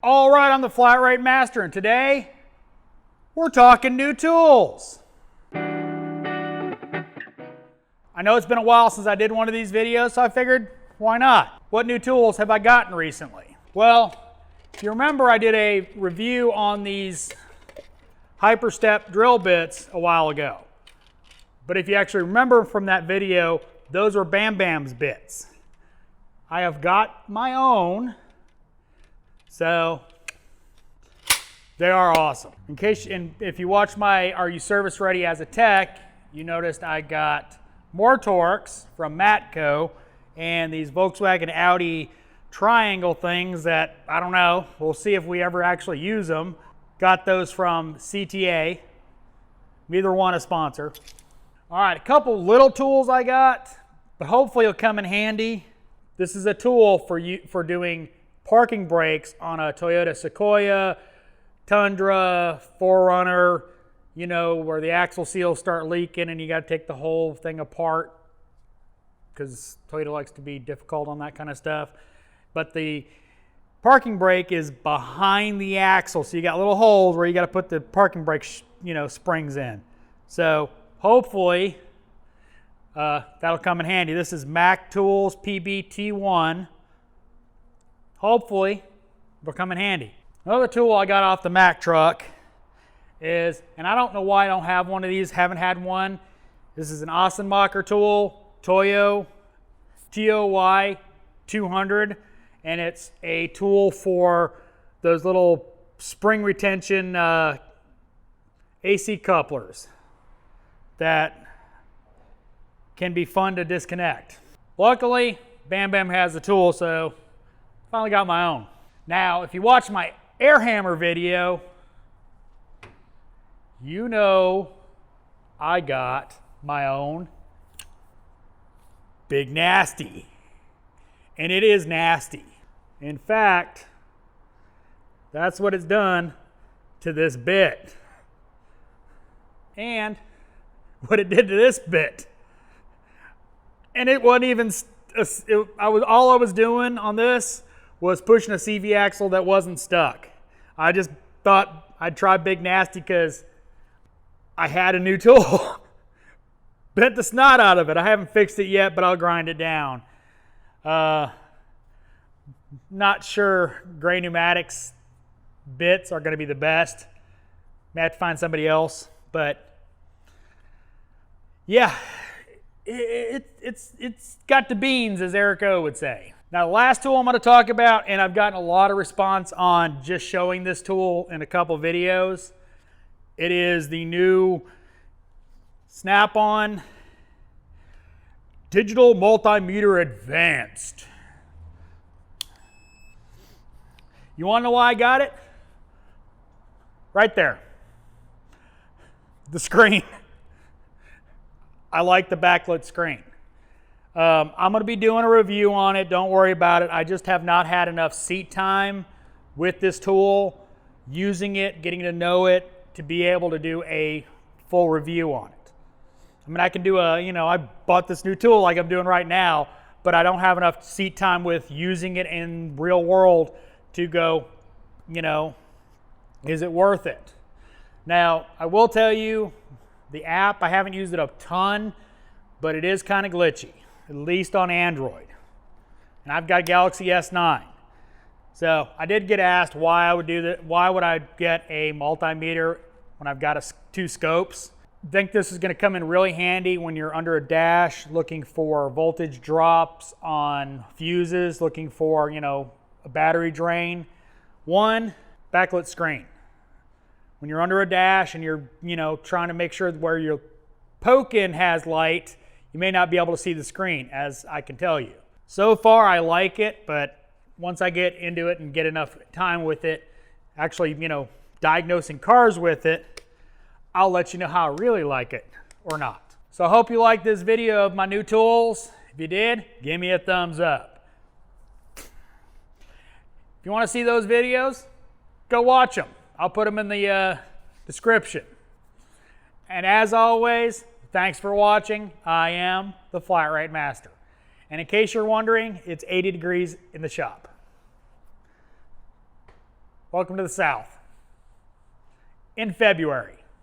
All right, I'm the Flat Rate Master, and today we're talking new tools. I know it's been a while since I did one of these videos, so I figured, why not? What new tools have I gotten recently? Well, if you remember, I did a review on these Hyperstep drill bits a while ago. But if you actually remember from that video, those were Bam Bam's bits. I have got my own. So they are awesome. If you watch my Are You Service Ready as a Tech, you noticed I got more Torx from Matco and these Volkswagen Audi triangle things that, I don't know, we'll see if we ever actually use them. Got those from CTA, neither one a sponsor. All right, a couple little tools I got, but hopefully it'll come in handy. This is a tool for doing parking brakes on a Toyota Sequoia, Tundra, 4Runner, you know, where the axle seals start leaking and you got to take the whole thing apart because Toyota likes to be difficult on that kind of stuff. But the parking brake is behind the axle, so you got little holes where you got to put the parking brake, springs in. So hopefully that'll come in handy. This is Mac Tools PBT1. Hopefully, it'll come in handy. Another tool I got off the Mack truck is, and I don't know why I don't have one of these, haven't had one. This is an Ossenmacher tool, TOY 200, and it's a tool for those little spring retention AC couplers that can be fun to disconnect. Luckily, Bam Bam has the tool, so finally got my own. Now, if you watch my air hammer video, you know I got my own Big Nasty. And it is nasty. In fact, that's what it's done to this bit. And what it did to this bit. And it wasn't even, all I was doing on this was pushing a CV axle that wasn't stuck. I just thought I'd try Big Nasty because I had a new tool. Bent the snot out of it. I haven't fixed it yet, but I'll grind it down. Not sure Gray Pneumatics bits are going to be the best. May have to find somebody else, but yeah, it's got the beans, as Eric O would say. Now, the last tool I'm going to talk about, and I've gotten a lot of response on just showing this tool in a couple videos. It is the new Snap-on Digital Multimeter Advanced. You want to know why I got it? Right there. The screen. I like the backlit screen. I'm going to be doing a review on it. Don't worry about it. I just have not had enough seat time with this tool, using it, getting to know it, to be able to do a full review on it. I mean, I can do I bought this new tool like I'm doing right now, but I don't have enough seat time with using it in real world to go, is it worth it? Now, I will tell you, the app, I haven't used it a ton, but it is kind of glitchy, at least on Android. And I've got Galaxy S9. So I did get asked why I would do that. Why would I get a multimeter when I've got two scopes? I think this is going to come in really handy when you're under a dash looking for voltage drops on fuses, looking for, a battery drain. One, backlit screen. When you're under a dash and you're, trying to make sure where you're poking has light, you may not be able to see the screen, as I can tell you. So far, I like it, but once I get into it and get enough time with it, actually, diagnosing cars with it, I'll let you know how I really like it or not. So I hope you liked this video of my new tools. If you did, give me a thumbs up. If you want to see those videos, go watch them. I'll put them in the description. And as always, thanks for watching. I am the Flat Rate Master. And in case you're wondering, it's 80 degrees in the shop. Welcome to the South. In February.